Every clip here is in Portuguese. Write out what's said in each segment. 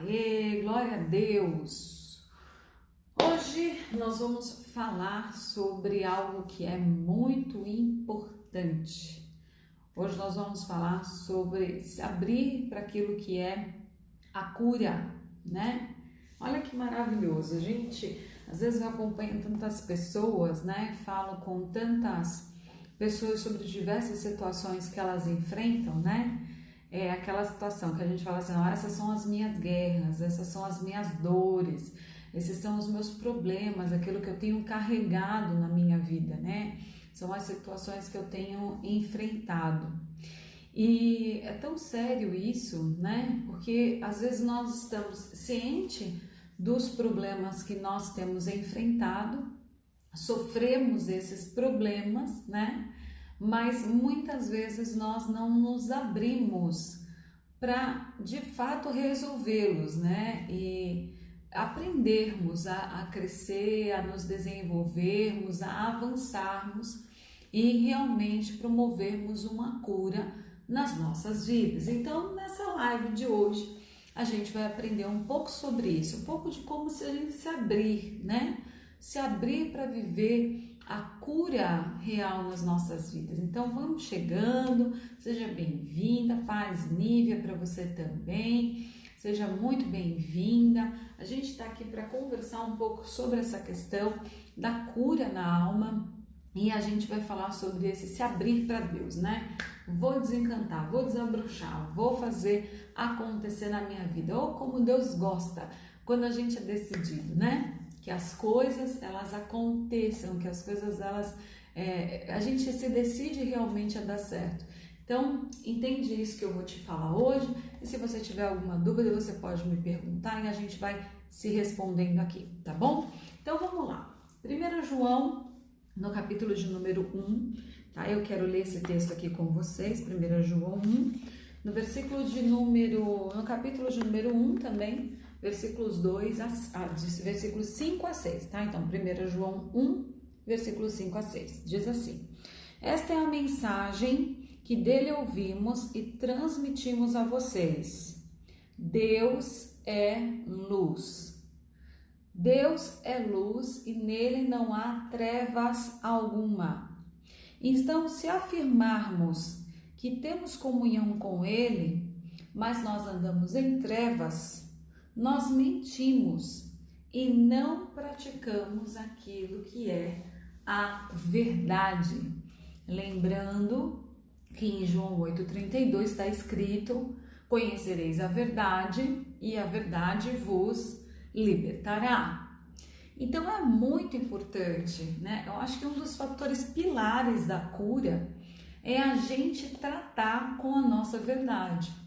Aê, glória a Deus! Hoje nós vamos falar sobre algo que é muito importante. Hoje nós vamos falar sobre se abrir para aquilo que é a cura, né? Olha que maravilhoso, gente. Às vezes eu acompanho tantas pessoas, né? Falo com tantas pessoas sobre diversas situações que elas enfrentam, né? É aquela situação que a gente fala assim, essas são as minhas guerras, essas são as minhas dores, esses são os meus problemas, aquilo que eu tenho carregado na minha vida, né? São as situações que eu tenho enfrentado. E é tão sério isso, né? Porque às vezes nós estamos cientes dos problemas que nós temos enfrentado, sofremos esses problemas, né? Mas muitas vezes nós não nos abrimos para de fato resolvê-los, né? E aprendermos a crescer, a nos desenvolvermos, a avançarmos e realmente promovermos uma cura nas nossas vidas. Então, nessa live de hoje, a gente vai aprender um pouco sobre isso, um pouco de como se a gente se abrir, né? Se abrir para viver a cura real nas nossas vidas. Então vamos chegando, seja bem-vinda, paz Nívia para você também, seja muito bem-vinda. A gente está aqui para conversar um pouco sobre essa questão da cura na alma e a gente vai falar sobre esse se abrir para Deus, né? Vou desencantar, vou desabrochar, vou fazer acontecer na minha vida, ou como Deus gosta, quando a gente é decidido, né? Que as coisas elas aconteçam, que as coisas a gente se decide realmente a dar certo. Então, entende isso que eu vou te falar hoje, e se você tiver alguma dúvida, você pode me perguntar e a gente vai se respondendo aqui, tá bom? Então, vamos lá. 1 João, no capítulo de número 1, tá? Eu quero ler esse texto aqui com vocês, 1 João 1, no capítulo de número 1 também, versículos 5 a 6, tá? Então, 1 João 1, versículos 5 a 6, diz assim: esta é a mensagem que dele ouvimos e transmitimos a vocês. Deus é luz. Deus é luz e nele não há trevas alguma. Então, se afirmarmos que temos comunhão com ele, mas nós andamos em trevas, nós mentimos e não praticamos aquilo que é a verdade. Lembrando que em João 8,32 está escrito: conhecereis a verdade e a verdade vos libertará. Então é muito importante, né? Eu acho que um dos fatores pilares da cura é a gente tratar com a nossa verdade.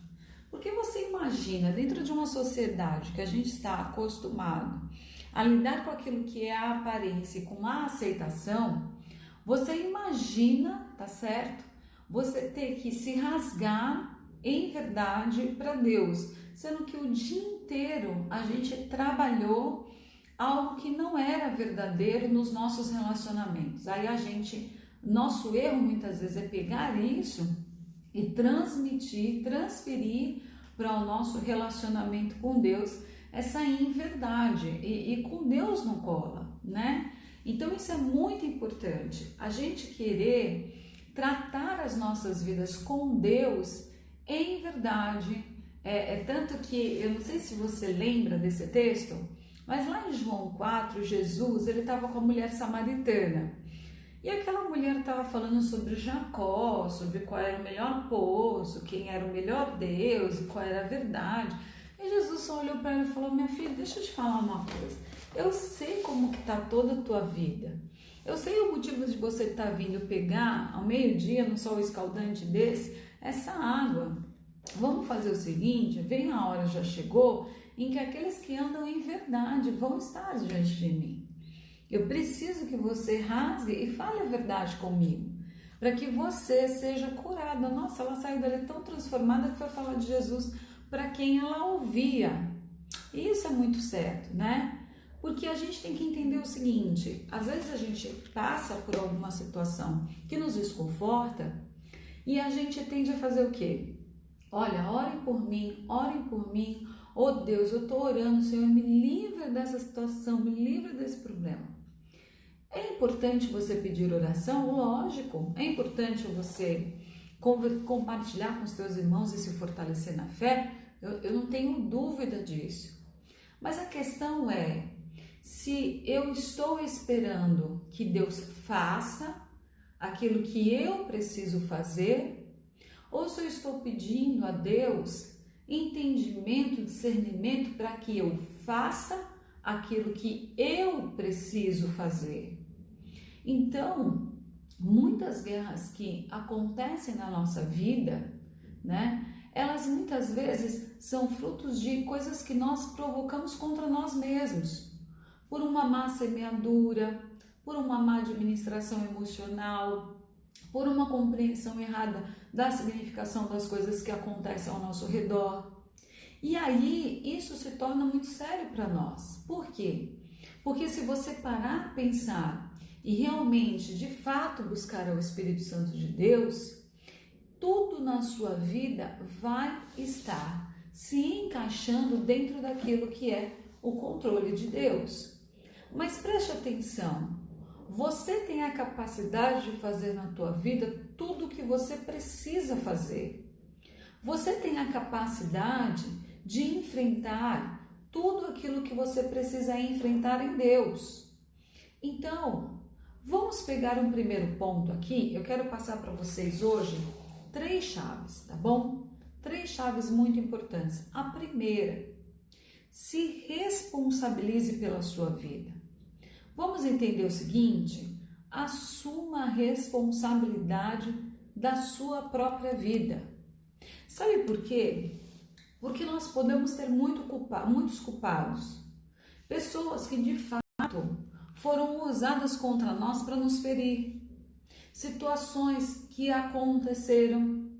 Porque você imagina, dentro de uma sociedade que a gente está acostumado a lidar com aquilo que é a aparência e com a aceitação, você imagina, tá certo? Você ter que se rasgar em verdade para Deus, sendo que o dia inteiro a gente trabalhou algo que não era verdadeiro nos nossos relacionamentos. Aí nosso erro muitas vezes é pegar isso e transferir para o nosso relacionamento com Deus essa inverdade, e com Deus não cola, né? Então isso é muito importante, a gente querer tratar as nossas vidas com Deus em verdade. Tanto que, eu não sei se você lembra desse texto, mas lá em João 4, Jesus, ele estava com a mulher samaritana. E aquela mulher estava falando sobre Jacó, sobre qual era o melhor poço, quem era o melhor Deus e qual era a verdade. E Jesus só olhou para ela e falou: minha filha, deixa eu te falar uma coisa. Eu sei como que está toda a tua vida. Eu sei o motivo de você estar vindo pegar ao meio-dia, no sol escaldante desse, essa água. Vamos fazer o seguinte, vem a hora, já chegou, em que aqueles que andam em verdade vão estar diante de mim. Eu preciso que você rasgue e fale a verdade comigo, para que você seja curada. Nossa, ela saiu dali tão transformada que foi falar de Jesus para quem ela ouvia. E isso é muito certo, né? Porque a gente tem que entender o seguinte: às vezes a gente passa por alguma situação que nos desconforta e a gente tende a fazer o quê? Olha, orem por mim, Oh Deus, eu estou orando, Senhor, me livra dessa situação, me livra desse problema. É importante você pedir oração? Lógico. É importante você compartilhar com os teus irmãos e se fortalecer na fé? Eu não tenho dúvida disso. Mas a questão é, se eu estou esperando que Deus faça aquilo que eu preciso fazer, ou se eu estou pedindo a Deus entendimento, discernimento para que eu faça aquilo que eu preciso fazer. Então, muitas guerras que acontecem na nossa vida, né? Elas muitas vezes são frutos de coisas que nós provocamos contra nós mesmos, por uma má semeadura, por uma má administração emocional, por uma compreensão errada da significação das coisas que acontecem ao nosso redor. E aí, isso se torna muito sério para nós. Por quê? Porque se você parar a pensar e realmente, de fato, buscar o Espírito Santo de Deus, tudo na sua vida vai estar se encaixando dentro daquilo que é o controle de Deus. Mas preste atenção, você tem a capacidade de fazer na tua vida tudo o que você precisa fazer. Você tem a capacidade de enfrentar tudo aquilo que você precisa enfrentar em Deus. Então, vamos pegar um primeiro ponto aqui. Eu quero passar para vocês hoje 3 chaves, tá bom? 3 chaves muito importantes. A primeira, se responsabilize pela sua vida. Vamos entender o seguinte: assuma a responsabilidade da sua própria vida. Sabe por quê? Porque nós podemos ter muitos culpados. Pessoas que de fato foram usadas contra nós para nos ferir. Situações que aconteceram,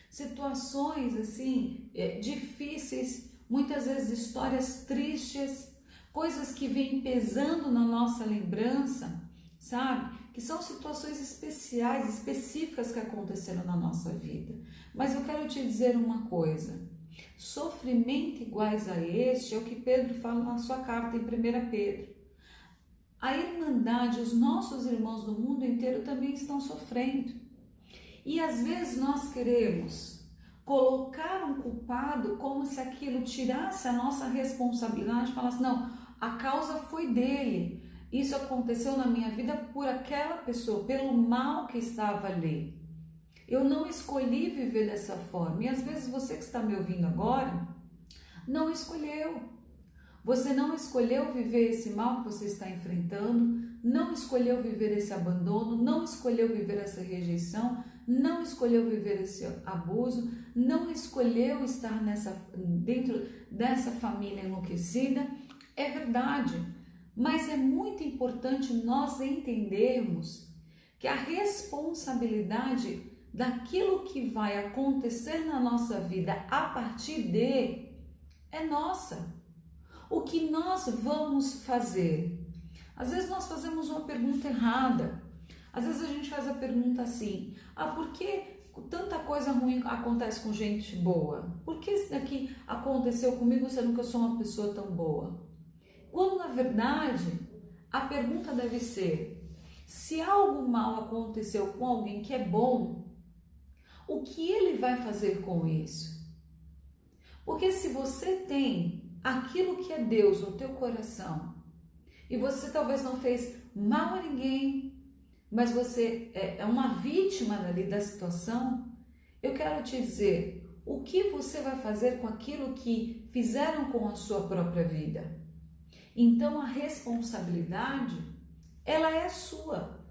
situações assim difíceis, muitas vezes histórias tristes, coisas que vêm pesando na nossa lembrança, sabe? Que são situações especiais, específicas que aconteceram na nossa vida. Mas eu quero te dizer uma coisa: sofrimento iguais a este é o que Pedro fala na sua carta em 1 Pedro. A Irmandade, os nossos irmãos do mundo inteiro também estão sofrendo. E às vezes nós queremos colocar um culpado como se aquilo tirasse a nossa responsabilidade e falasse: não, a causa foi dele. Isso aconteceu na minha vida por aquela pessoa, pelo mal que estava ali. Eu não escolhi viver dessa forma. E às vezes você que está me ouvindo agora não escolheu. Você não escolheu viver esse mal que você está enfrentando, não escolheu viver esse abandono, não escolheu viver essa rejeição, não escolheu viver esse abuso, não escolheu estar dentro dessa família enlouquecida. É verdade, mas é muito importante nós entendermos que a responsabilidade daquilo que vai acontecer na nossa vida a partir é nossa. O que nós vamos fazer? Às vezes nós fazemos uma pergunta errada. Às vezes a gente faz a pergunta assim: por que tanta coisa ruim acontece com gente boa? Por que isso daqui aconteceu comigo sendo que eu sou uma pessoa tão boa? Quando na verdade a pergunta deve ser: se algo mal aconteceu com alguém que é bom, o que ele vai fazer com isso? Porque se você tem aquilo que é Deus no teu coração, e você talvez não fez mal a ninguém, mas você é uma vítima ali da situação, eu quero te dizer, o que você vai fazer com aquilo que fizeram com a sua própria vida? Então a responsabilidade, ela é sua.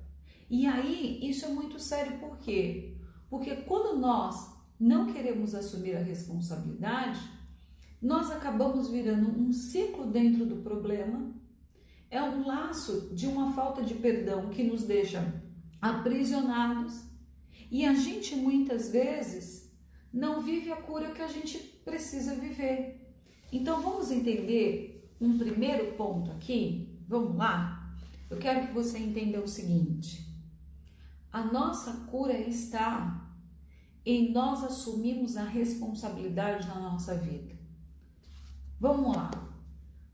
E aí isso é muito sério, por quê? Porque quando nós não queremos assumir a responsabilidade, nós acabamos virando um ciclo dentro do problema. É um laço de uma falta de perdão que nos deixa aprisionados, e a gente muitas vezes não vive a cura que a gente precisa viver. Então vamos entender um primeiro ponto aqui? Vamos lá? Eu quero que você entenda o seguinte: a nossa cura está em nós assumirmos a responsabilidade na nossa vida. Vamos lá.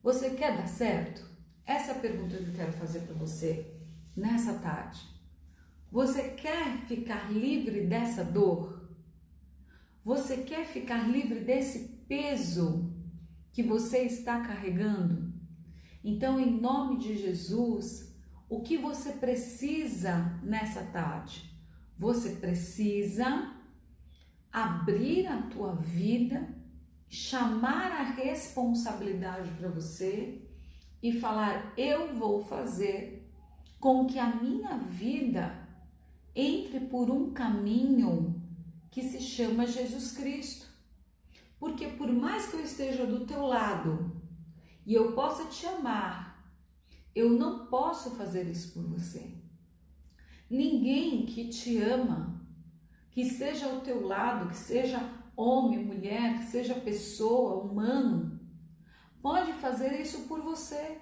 Você quer dar certo? Essa é a pergunta que eu quero fazer para você nessa tarde. Você quer ficar livre dessa dor? Você quer ficar livre desse peso que você está carregando? Então, em nome de Jesus, o que você precisa nessa tarde? Você precisa abrir a tua vida, chamar a responsabilidade para você e falar: eu vou fazer com que a minha vida entre por um caminho que se chama Jesus Cristo. Porque por mais que eu esteja do teu lado e eu possa te amar, eu não posso fazer isso por você. Ninguém que te ama, que esteja ao teu lado, que seja homem, mulher, que seja pessoa, humano, pode fazer isso por você.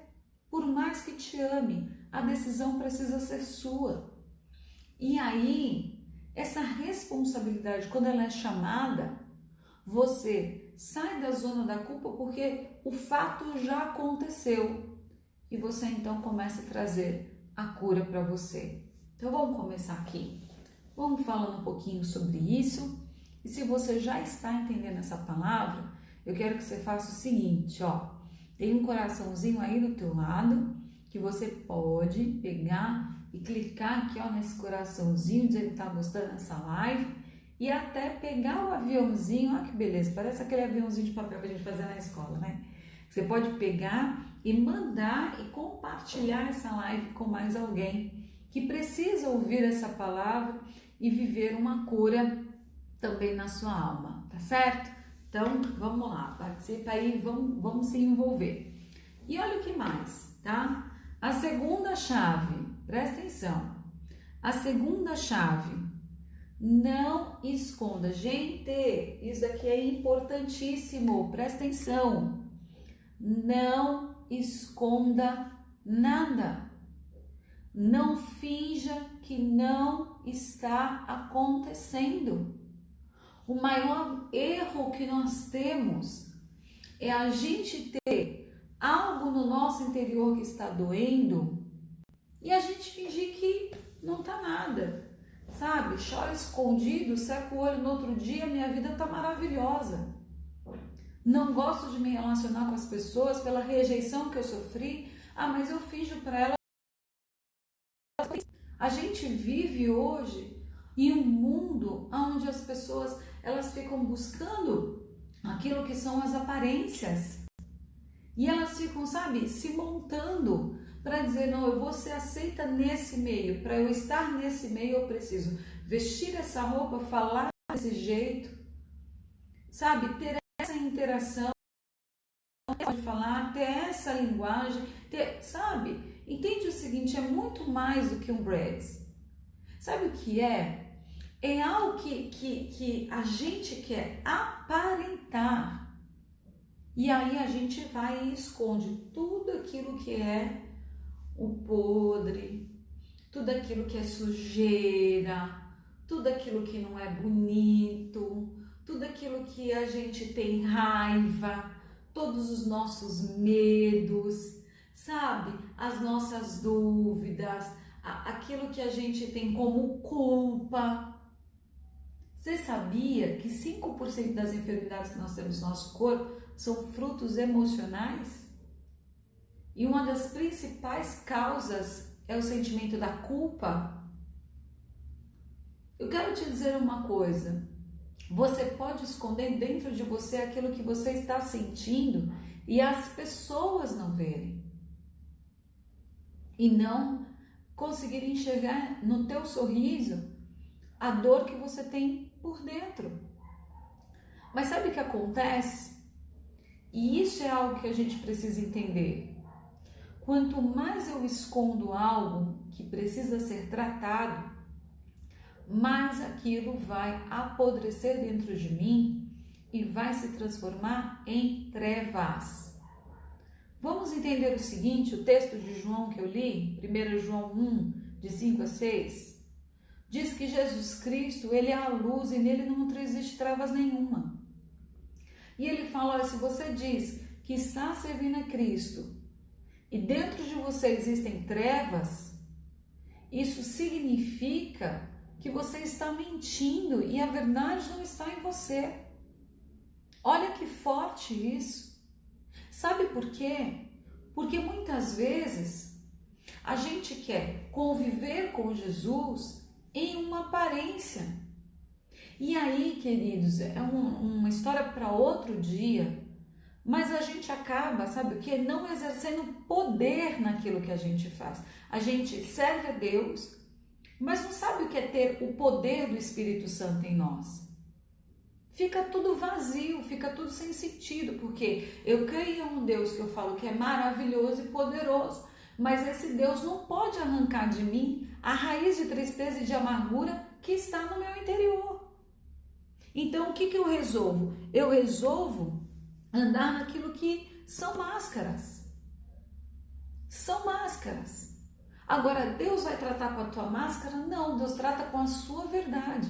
Por mais que te ame, a decisão precisa ser sua. E aí, essa responsabilidade, quando ela é chamada, você sai da zona da culpa porque o fato já aconteceu. E você então começa a trazer a cura para você. Então vamos começar aqui. Vamos falando um pouquinho sobre isso. E se você já está entendendo essa palavra, eu quero que você faça o seguinte, ó. Tem um coraçãozinho aí do teu lado que você pode pegar e clicar aqui, ó, nesse coraçãozinho, dizer que tá gostando dessa live e até pegar o aviãozinho, ó, que beleza, parece aquele aviãozinho de papel que a gente fazia na escola, né? Você pode pegar e mandar e compartilhar essa live com mais alguém que precisa ouvir essa palavra e viver uma cura também na sua alma, tá certo? Então, vamos lá, participa aí, vamos se envolver. E olha o que mais, tá? A segunda chave, presta atenção, a segunda chave, não esconda. Gente, isso aqui é importantíssimo, presta atenção. Não esconda nada. Não finja que não está acontecendo. O maior erro que nós temos é a gente ter algo no nosso interior que está doendo e a gente fingir que não tá nada, sabe? Chora escondido, seca o olho no outro dia, minha vida tá maravilhosa. Não gosto de me relacionar com as pessoas pela rejeição que eu sofri. Ah, mas eu finjo para ela. A gente vive hoje em um mundo onde as pessoas elas ficam buscando aquilo que são as aparências e elas ficam, sabe, se montando para dizer: não, eu vou ser aceita nesse meio, para eu estar nesse meio eu preciso vestir essa roupa, falar desse jeito, sabe, ter essa interação, pode falar, ter essa linguagem, sabe? Entende o seguinte, é muito mais do que um brads. Sabe o que é? É algo que a gente quer aparentar. E aí a gente vai e esconde tudo aquilo que é o podre, tudo aquilo que é sujeira, tudo aquilo que não é bonito, tudo aquilo que a gente tem raiva, todos os nossos medos, sabe? As nossas dúvidas, aquilo que a gente tem como culpa. Você sabia que 5% das enfermidades que nós temos no nosso corpo são frutos emocionais? E uma das principais causas é o sentimento da culpa? Eu quero te dizer uma coisa. Você pode esconder dentro de você aquilo que você está sentindo e as pessoas não verem. E não conseguirem enxergar no teu sorriso a dor que você tem por dentro. Mas sabe o que acontece? E isso é algo que a gente precisa entender. Quanto mais eu escondo algo que precisa ser tratado, mais aquilo vai apodrecer dentro de mim e vai se transformar em trevas. Vamos entender o seguinte, o texto de João que eu li, 1 João 1, de 5 a 6, diz que Jesus Cristo, ele é a luz e nele não existe trevas nenhuma. E ele fala, olha, se você diz que está servindo a Cristo e dentro de você existem trevas, isso significa que você está mentindo e a verdade não está em você. Olha que forte isso. Sabe por quê? Porque muitas vezes a gente quer conviver com Jesus em uma aparência. E aí, queridos, é uma história para outro dia, mas a gente acaba, sabe o quê? Não exercendo poder naquilo que a gente faz. A gente serve a Deus, mas não sabe o que é ter o poder do Espírito Santo em nós. Fica tudo vazio, fica tudo sem sentido, porque eu creio em um Deus que eu falo que é maravilhoso e poderoso, mas esse Deus não pode arrancar de mim a raiz de tristeza e de amargura que está no meu interior. Então, o que eu resolvo? Eu resolvo andar naquilo que são máscaras. São máscaras. Agora, Deus vai tratar com a tua máscara? Não, Deus trata com a sua verdade.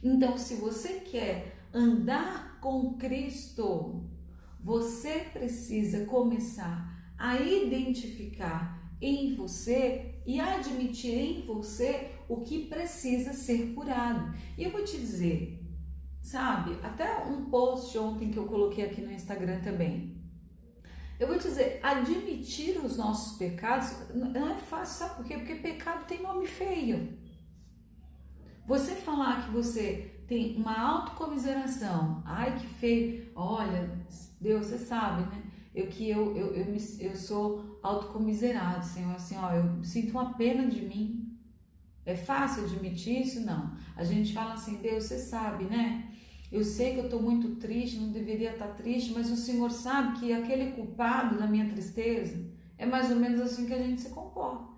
Então, se você quer andar com Cristo, você precisa começar a identificar em você e admitir em você o que precisa ser curado. E eu vou te dizer, sabe, até um post ontem que eu coloquei aqui no Instagram também. Eu vou te dizer, admitir os nossos pecados não é fácil, sabe por quê? Porque pecado tem nome feio. Você falar que você tem uma autocomiseração, ai que feio, olha, Deus, você sabe, né? Eu sou autocomiserado, Senhor, assim, ó, eu sinto uma pena de mim. É fácil admitir isso? Não. A gente fala assim, Deus, você sabe, né? Eu sei que eu estou muito triste, não deveria estar triste, mas o Senhor sabe que aquele culpado da minha tristeza é mais ou menos assim que a gente se comporta.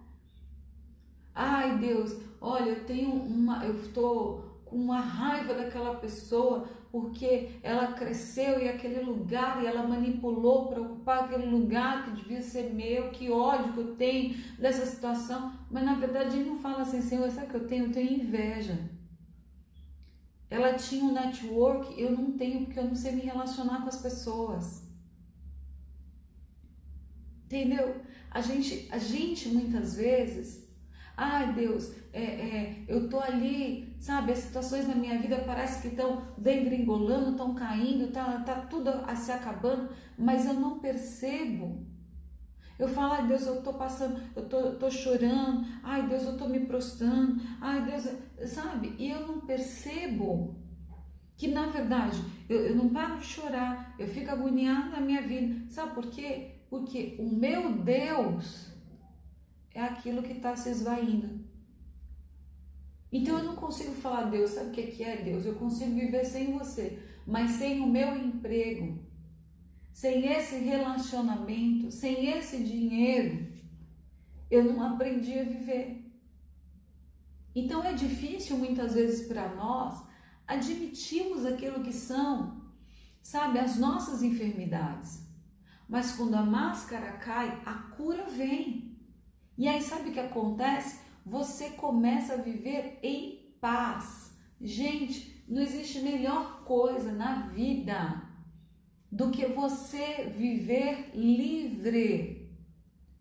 Ai, Deus, olha, eu estou com uma raiva daquela pessoa porque ela cresceu em aquele lugar e ela manipulou para ocupar aquele lugar que devia ser meu, que ódio que eu tenho dessa situação. Mas na verdade ele não fala assim, Senhor, sabe o que eu tenho? Eu tenho inveja. Ela tinha um network, eu não tenho porque eu não sei me relacionar com as pessoas. Entendeu? A gente muitas vezes, ai Deus, eu tô ali, sabe, as situações na minha vida parece que estão degringolando, estão caindo, tá tudo se acabando, mas eu não percebo. Eu falo, ai Deus, eu tô passando, eu tô chorando, ai Deus, eu tô me prostrando, ai Deus, sabe? E eu não percebo que na verdade eu não paro de chorar, eu fico agoniada na minha vida. Sabe por quê? Porque o meu Deus é aquilo que está se esvaindo. Então eu não consigo falar, Deus, sabe o que é Deus? Eu consigo viver sem você, mas sem o meu emprego, sem esse relacionamento, sem esse dinheiro, eu não aprendi a viver. Então é difícil muitas vezes para nós admitirmos aquilo que são, sabe, as nossas enfermidades. Mas quando a máscara cai, a cura vem. E aí sabe o que acontece? Você começa a viver em paz. Gente, não existe melhor coisa na vida do que você viver livre.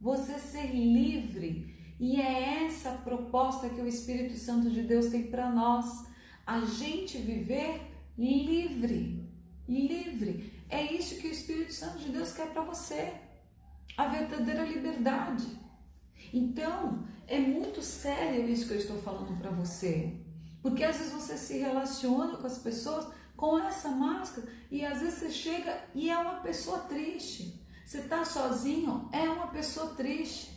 Você ser livre. E é essa a proposta que o Espírito Santo de Deus tem para nós. A gente viver livre. Livre. É isso que o Espírito Santo de Deus quer para você. A verdadeira liberdade. Então, é muito sério isso que eu estou falando para você. Porque às vezes você se relaciona com as pessoas com essa máscara e às vezes você chega e é uma pessoa triste. Você está sozinho, é uma pessoa triste.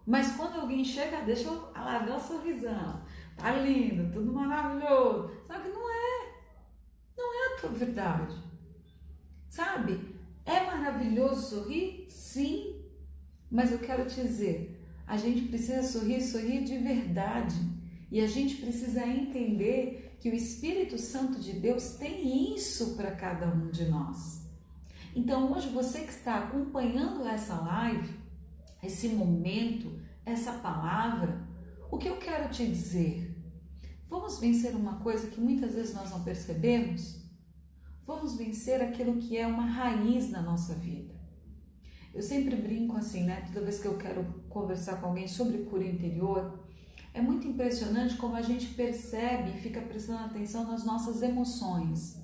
Mas quando alguém chega, deixa eu alargar o sorrisão. Tá lindo, tudo maravilhoso. Sabe que não é a tua verdade. Sabe? É maravilhoso sorrir? Sim. Mas eu quero te dizer, a gente precisa sorrir de verdade. E a gente precisa entender que o Espírito Santo de Deus tem isso para cada um de nós. Então hoje você que está acompanhando essa live, esse momento, essa palavra, o que eu quero te dizer? Vamos vencer uma coisa que muitas vezes nós não percebemos? Vamos vencer aquilo que é uma raiz na nossa vida. Eu sempre brinco assim, né? Toda vez que eu quero conversar com alguém sobre cura interior, é muito impressionante como a gente percebe e fica prestando atenção nas nossas emoções.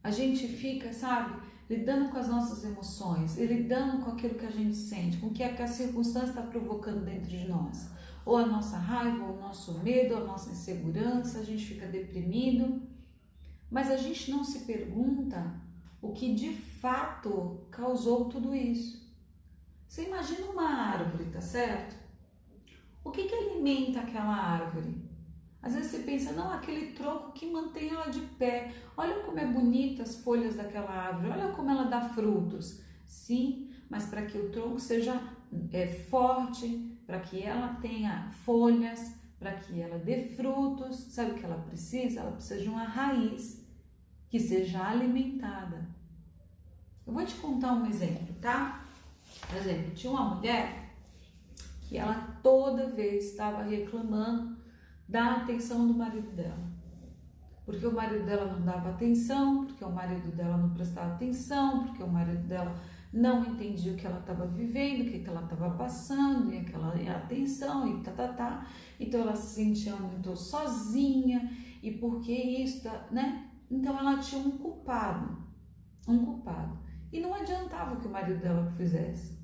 A gente fica, sabe, lidando com as nossas emoções e lidando com aquilo que a gente sente, com o que a circunstância está provocando dentro de nós. Ou a nossa raiva, ou o nosso medo, ou a nossa insegurança, a gente fica deprimido. Mas a gente não se pergunta o que de fato causou tudo isso. Você imagina uma árvore, tá certo? O que alimenta aquela árvore? Às vezes você pensa, não, aquele tronco que mantém ela de pé. Olha como é bonita as folhas daquela árvore, olha como ela dá frutos. Sim, mas para que o tronco seja forte, para que ela tenha folhas, para que ela dê frutos, sabe o que ela precisa? Ela precisa de uma raiz que seja alimentada. Eu vou te contar um exemplo, tá? Por exemplo, tinha uma mulher que ela toda vez estava reclamando da atenção do marido dela. Porque o marido dela não dava atenção, porque o marido dela não prestava atenção, porque o marido dela não entendia o que ela estava vivendo, o que ela estava passando, e aquela atenção, e tá. Então ela se sentia muito sozinha, e porque isso, né? Então ela tinha um culpado. E não adiantava o que o marido dela fizesse.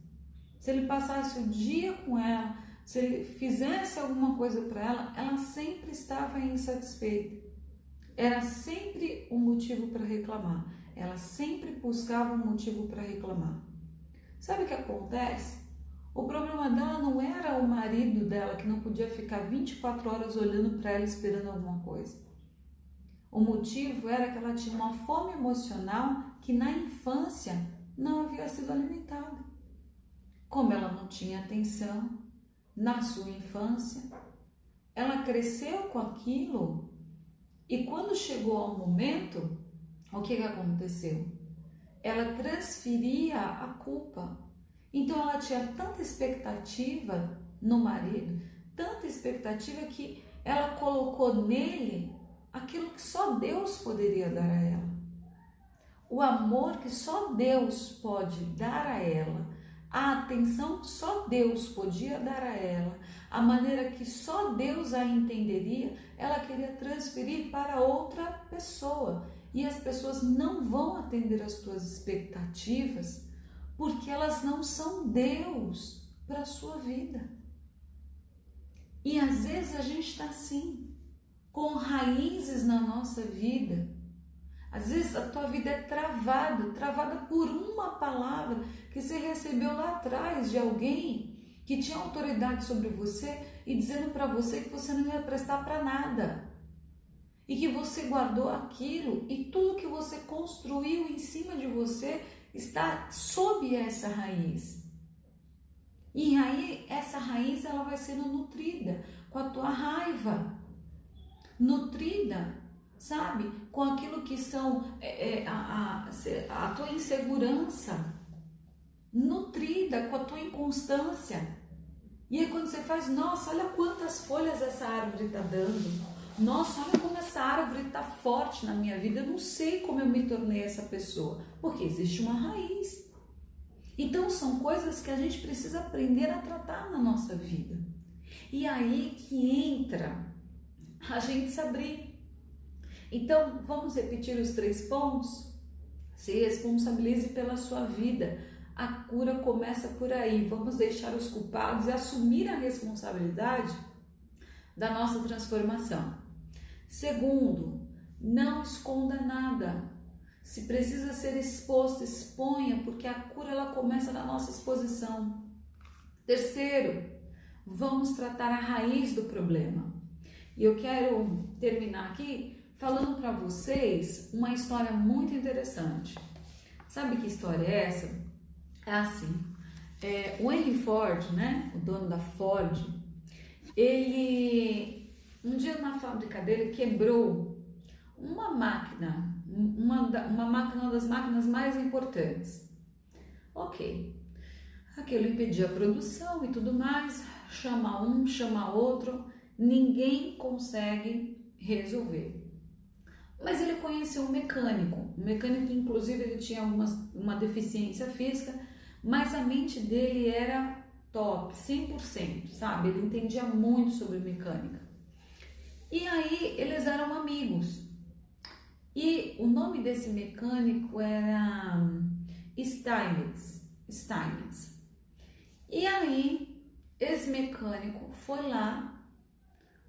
Se ele passasse o dia com ela, se ele fizesse alguma coisa para ela, ela sempre estava insatisfeita. Era sempre um motivo para reclamar. Ela sempre buscava um motivo para reclamar. Sabe o que acontece? O problema dela não era o marido dela que não podia ficar 24 horas olhando para ela esperando alguma coisa. O motivo era que ela tinha uma fome emocional que na infância não havia sido alimentada. Como ela não tinha atenção na sua infância, ela cresceu com aquilo e quando chegou ao momento, o que aconteceu? Ela transferia a culpa. Então ela tinha tanta expectativa no marido, tanta expectativa que ela colocou nele aquilo que só Deus poderia dar a ela. O amor que só Deus pode dar a ela, a atenção que só Deus podia dar a ela, a maneira que só Deus a entenderia, ela queria transferir para outra pessoa. E as pessoas não vão atender às tuas expectativas porque elas não são Deus para a sua vida. E às vezes a gente está assim, com raízes na nossa vida. Às vezes a tua vida é travada por uma palavra que você recebeu lá atrás de alguém que tinha autoridade sobre você e dizendo para você que você não ia prestar para nada. E que você guardou aquilo e tudo que você construiu em cima de você está sob essa raiz. E aí essa raiz ela vai sendo nutrida com a tua raiva, nutrida, sabe, com aquilo que são a tua insegurança, nutrida com a tua inconstância. E aí quando você faz, nossa, olha quantas folhas essa árvore está dando. Nossa, olha como essa árvore está forte na minha vida. Eu não sei como eu me tornei essa pessoa, porque existe uma raiz. Então são coisas que a gente precisa aprender a tratar na nossa vida. E aí que entra a gente se abrir. Então vamos repetir os 3 pontos? Se responsabilize pela sua vida. A cura começa por aí. Vamos deixar os culpados e assumir a responsabilidade da nossa transformação. Segundo, não esconda nada. Se precisa ser exposto, exponha, porque a cura ela começa na nossa exposição. Terceiro, vamos tratar a raiz do problema. E eu quero terminar aqui falando para vocês uma história muito interessante. Sabe que história é essa? É assim, o Henry Ford, né, o dono da Ford, ele um dia na fábrica dele quebrou uma máquina, uma das máquinas mais importantes. Ok, aquilo impedia a produção e tudo mais, chama um, chama outro, ninguém consegue resolver. Mas ele conheceu um mecânico inclusive ele tinha uma deficiência física, mas a mente dele era top, 100%, sabe? Ele entendia muito sobre mecânica. E aí eles eram amigos. E o nome desse mecânico era Steinmetz. E aí esse mecânico foi lá,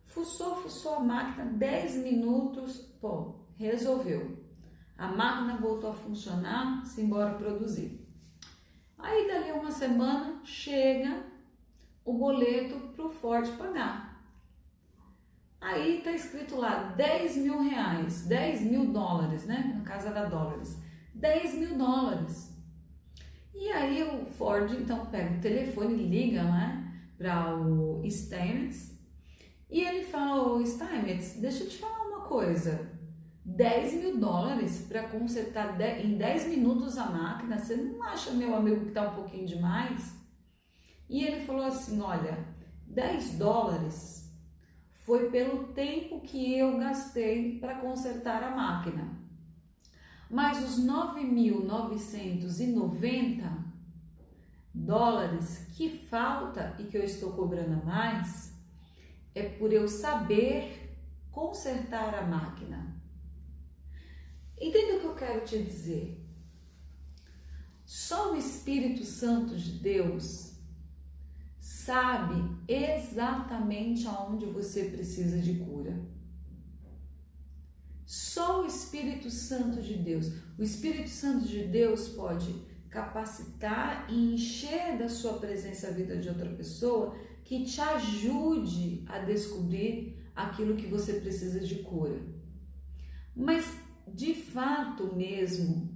fuçou a máquina, 10 minutos, pô, resolveu. A máquina voltou a funcionar, se embora produzir. Aí dali uma semana chega o boleto para o Ford pagar. Aí tá escrito lá 10 mil reais, 10 mil dólares, né? No caso era dólares, 10 mil dólares. E aí o Ford então pega o telefone e liga, né, para o Steinmetz e ele fala: ô Steinmetz, deixa eu te falar uma coisa, 10 mil dólares para consertar em 10 minutos a máquina, você não acha, meu amigo, que tá um pouquinho demais? E ele falou assim: olha, 10 dólares foi pelo tempo que eu gastei para consertar a máquina. Mas os 9.990 dólares que falta e que eu estou cobrando a mais é por eu saber consertar a máquina. Entende o que eu quero te dizer? Só o Espírito Santo de Deus sabe exatamente aonde você precisa de cura. Só o Espírito Santo de Deus. O Espírito Santo de Deus pode capacitar e encher da sua presença a vida de outra pessoa que te ajude a descobrir aquilo que você precisa de cura. Mas, de fato mesmo,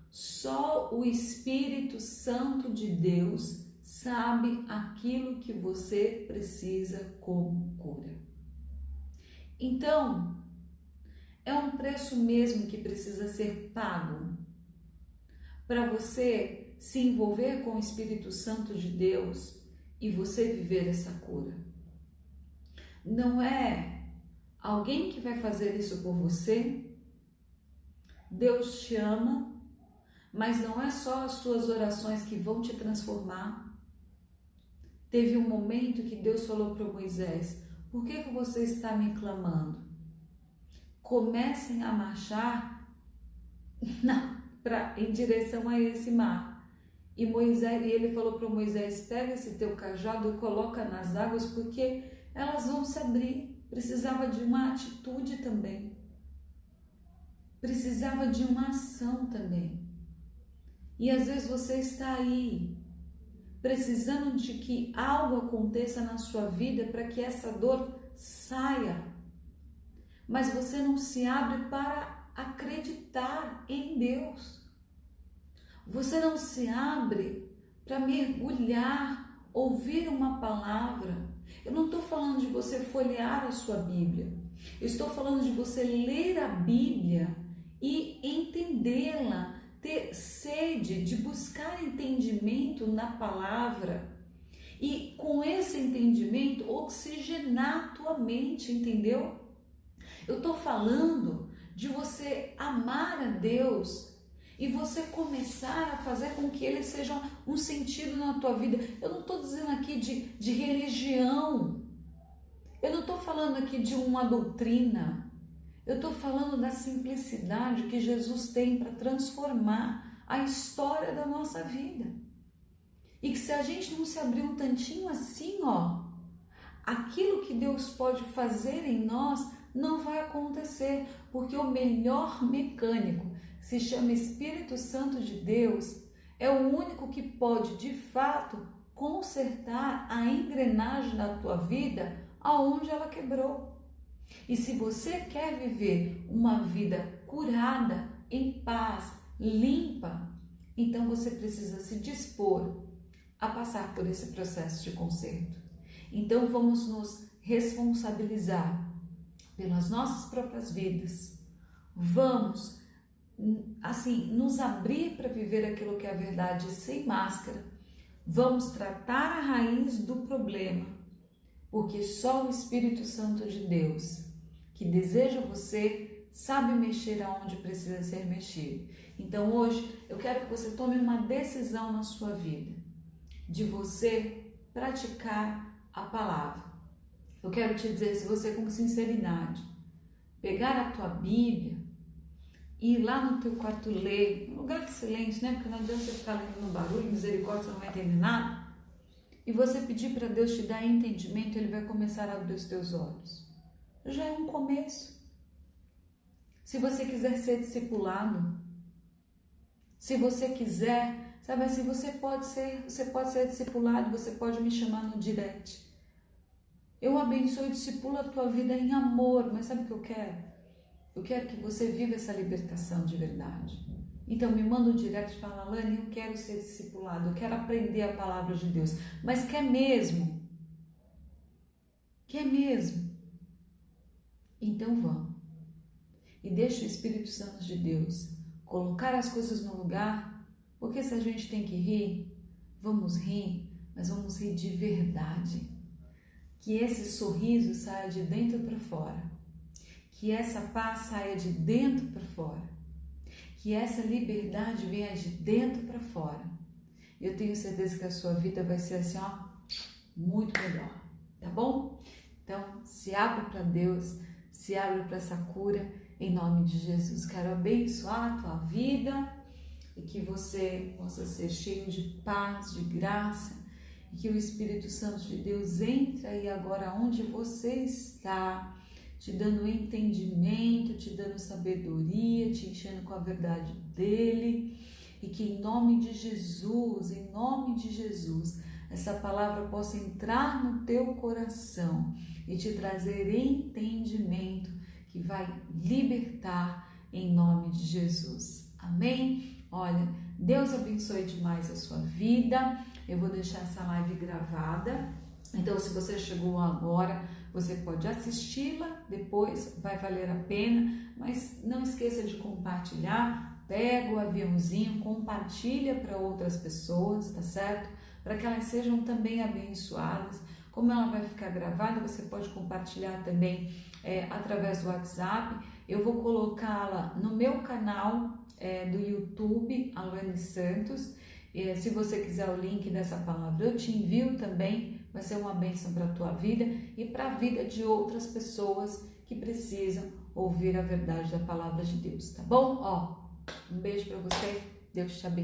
só o Espírito Santo de Deus sabe aquilo que você precisa como cura. Então, é um preço mesmo que precisa ser pago para você se envolver com o Espírito Santo de Deus e você viver essa cura. Não é alguém que vai fazer isso por você. Deus te ama, mas não é só as suas orações que vão te transformar. Teve um momento que Deus falou para Moisés: por que você está me clamando? Comecem a marchar em direção a esse mar. E ele falou para Moisés: pega esse teu cajado e coloca nas águas, porque elas vão se abrir. Precisava de uma atitude também. Precisava de uma ação também. E às vezes você está aí, precisando de que algo aconteça na sua vida para que essa dor saia. Mas você não se abre para acreditar em Deus. Você não se abre para mergulhar, ouvir uma palavra. Eu não estou falando de você folhear a sua Bíblia. Eu estou falando de você ler a Bíblia e entendê-la, ter sede de buscar entendimento na palavra e com esse entendimento oxigenar a tua mente, entendeu? Eu estou falando de você amar a Deus e você começar a fazer com que ele seja um sentido na tua vida. Eu não estou dizendo aqui de religião, eu não estou falando aqui de uma doutrina. Eu estou falando da simplicidade que Jesus tem para transformar a história da nossa vida. E que se a gente não se abrir um tantinho assim, aquilo que Deus pode fazer em nós não vai acontecer, porque o melhor mecânico, que se chama Espírito Santo de Deus, é o único que pode, de fato, consertar a engrenagem da tua vida aonde ela quebrou. E se você quer viver uma vida curada, em paz, limpa, então você precisa se dispor a passar por esse processo de conserto. Então vamos nos responsabilizar pelas nossas próprias vidas. Vamos, assim, nos abrir para viver aquilo que é a verdade sem máscara. Vamos tratar a raiz do problema, porque só o Espírito Santo de Deus, que deseja você, sabe mexer aonde precisa ser mexido. Então hoje eu quero que você tome uma decisão na sua vida, de você praticar a palavra. Eu quero te dizer, se você com sinceridade pegar a tua Bíblia e ir lá no teu quarto ler, em lugar de silêncio, né? Porque não adianta você ficar lendo no barulho, misericórdia, você não vai entender nada. E você pedir para Deus te dar entendimento, Ele vai começar a abrir os teus olhos. Já é um começo. Se você quiser ser discipulado, se você quiser, sabe assim, você pode ser discipulado, você pode me chamar no direct. Eu abençoo e discipulo a tua vida em amor, mas sabe o que eu quero? Eu quero que você viva essa libertação de verdade. Então me manda um direct e fala, Alane, eu quero ser discipulado, eu quero aprender a palavra de Deus. Mas quer mesmo? Quer mesmo? Então vamos. E deixa o Espírito Santo de Deus colocar as coisas no lugar, porque se a gente tem que rir, vamos rir, mas vamos rir de verdade. Que esse sorriso saia de dentro para fora, que essa paz saia de dentro para fora, que essa liberdade venha de dentro para fora. Eu tenho certeza que a sua vida vai ser assim, ó, muito melhor, tá bom? Então, se abra para Deus, se abra para essa cura, em nome de Jesus. Quero abençoar a tua vida e que você possa ser cheio de paz, de graça, e que o Espírito Santo de Deus entre aí agora onde você está, te dando entendimento, te dando sabedoria, te enchendo com a verdade dele, e que em nome de Jesus, essa palavra possa entrar no teu coração e te trazer entendimento que vai libertar em nome de Jesus. Amém? Olha, Deus abençoe demais a sua vida. Eu vou deixar essa live gravada. Então, se você chegou agora, você pode assisti-la depois, vai valer a pena. Mas não esqueça de compartilhar. Pega o aviãozinho, compartilha para outras pessoas, tá certo? Para que elas sejam também abençoadas. Como ela vai ficar gravada, você pode compartilhar também através do WhatsApp. Eu vou colocá-la no meu canal do YouTube, Alane Santos. Se você quiser o link dessa palavra, eu te envio também. Vai ser uma bênção para a tua vida e para a vida de outras pessoas que precisam ouvir a verdade da palavra de Deus, tá bom? Ó, um beijo para você. Deus te abençoe.